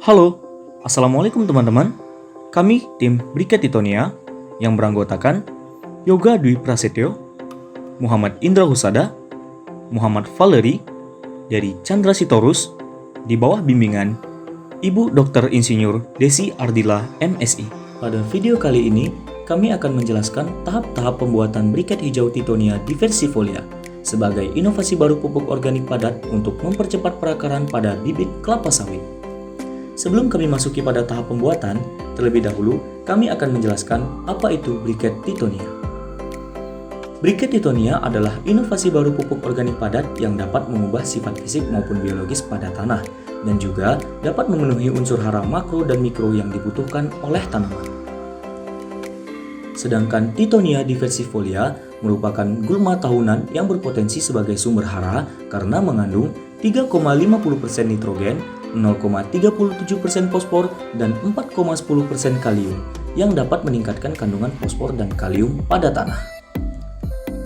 Halo, Assalamualaikum teman-teman. Kami tim Briket Titonia yang beranggotakan Yoga Dwi Prasetyo, Muhammad Indra Husada, Muhammad Valeri dari Chandra Sitorus di bawah bimbingan Ibu Dr. Insinyur Desi Ardila MSI. Pada video kali ini, kami akan menjelaskan tahap-tahap pembuatan briket hijau Titonia diversifolia sebagai inovasi baru pupuk organik padat untuk mempercepat perakaran pada bibit kelapa sawit. Sebelum kami masuki pada tahap pembuatan, terlebih dahulu kami akan menjelaskan apa itu briket Titonia. Briket Titonia adalah inovasi baru pupuk organik padat yang dapat mengubah sifat fisik maupun biologis pada tanah dan juga dapat memenuhi unsur hara makro dan mikro yang dibutuhkan oleh tanaman. Sedangkan Titonia diversifolia merupakan gulma tahunan yang berpotensi sebagai sumber hara karena mengandung 3,50% nitrogen, 0,37% fosfor, dan 4,10% kalium yang dapat meningkatkan kandungan fosfor dan kalium pada tanah.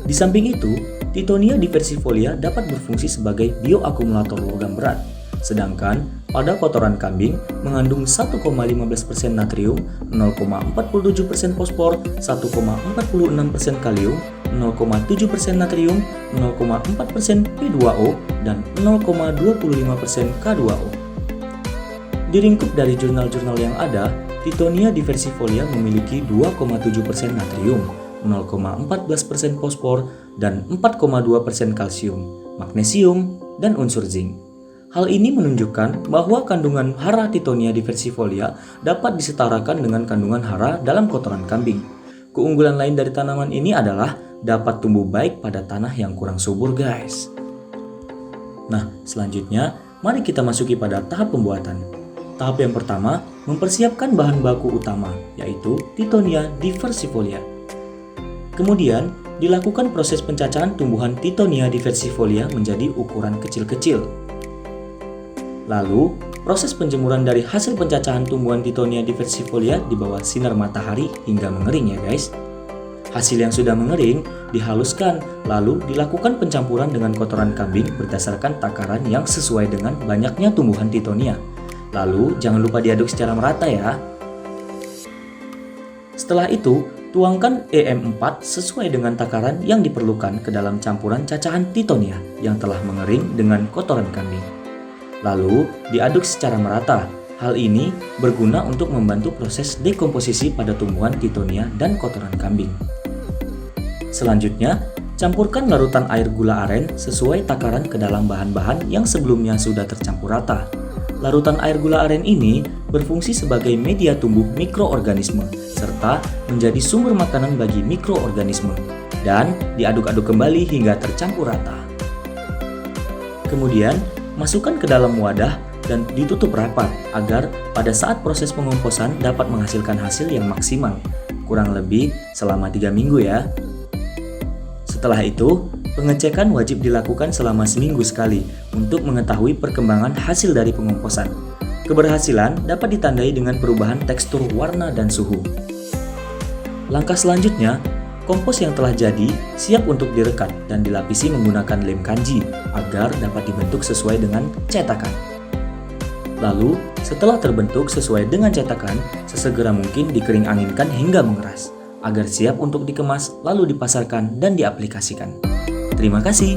Di samping itu, Titonia diversifolia dapat berfungsi sebagai bioakumulator logam berat, sedangkan pada kotoran kambing mengandung 1,15% natrium, 0,47% fosfor, 1,46% kalium, 0,7% natrium, 0,4% P2O, dan 0,25% K2O. Diringkup dari jurnal-jurnal yang ada, Titonia diversifolia memiliki 2,7% natrium, 0,14% fosfor, dan 4,2% kalsium, magnesium, dan unsur zinc. Hal ini menunjukkan bahwa kandungan hara Titonia diversifolia dapat disetarakan dengan kandungan hara dalam kotoran kambing. Keunggulan lain dari tanaman ini adalah dapat tumbuh baik pada tanah yang kurang subur, guys. Nah, selanjutnya mari kita masuki pada tahap pembuatan. Tahap yang pertama, mempersiapkan bahan baku utama, yaitu Titonia diversifolia. Kemudian, dilakukan proses pencacahan tumbuhan Titonia diversifolia menjadi ukuran kecil-kecil. Lalu, proses penjemuran dari hasil pencacahan tumbuhan Titonia diversifolia di bawah sinar matahari hingga mengering ya guys. Hasil yang sudah mengering dihaluskan, lalu dilakukan pencampuran dengan kotoran kambing berdasarkan takaran yang sesuai dengan banyaknya tumbuhan Titonia. Lalu, jangan lupa diaduk secara merata ya. Setelah itu, tuangkan EM4 sesuai dengan takaran yang diperlukan ke dalam campuran cacahan Titonia yang telah mengering dengan kotoran kambing. Lalu, diaduk secara merata. Hal ini berguna untuk membantu proses dekomposisi pada tumbuhan Titonia dan kotoran kambing. Selanjutnya, campurkan larutan air gula aren sesuai takaran ke dalam bahan-bahan yang sebelumnya sudah tercampur rata. Larutan air gula aren ini berfungsi sebagai media tumbuh mikroorganisme serta menjadi sumber makanan bagi mikroorganisme dan diaduk-aduk kembali hingga tercampur rata. Kemudian, masukkan ke dalam wadah dan ditutup rapat agar pada saat proses pengomposan dapat menghasilkan hasil yang maksimal, kurang lebih selama 3 minggu ya. Setelah itu, pengecekan wajib dilakukan selama seminggu sekali untuk mengetahui perkembangan hasil dari pengomposan. Keberhasilan dapat ditandai dengan perubahan tekstur warna dan suhu. Langkah selanjutnya, kompos yang telah jadi siap untuk direkat dan dilapisi menggunakan lem kanji agar dapat dibentuk sesuai dengan cetakan. Lalu, setelah terbentuk sesuai dengan cetakan, sesegera mungkin dikering anginkan hingga mengeras agar siap untuk dikemas lalu dipasarkan dan diaplikasikan. Terima kasih.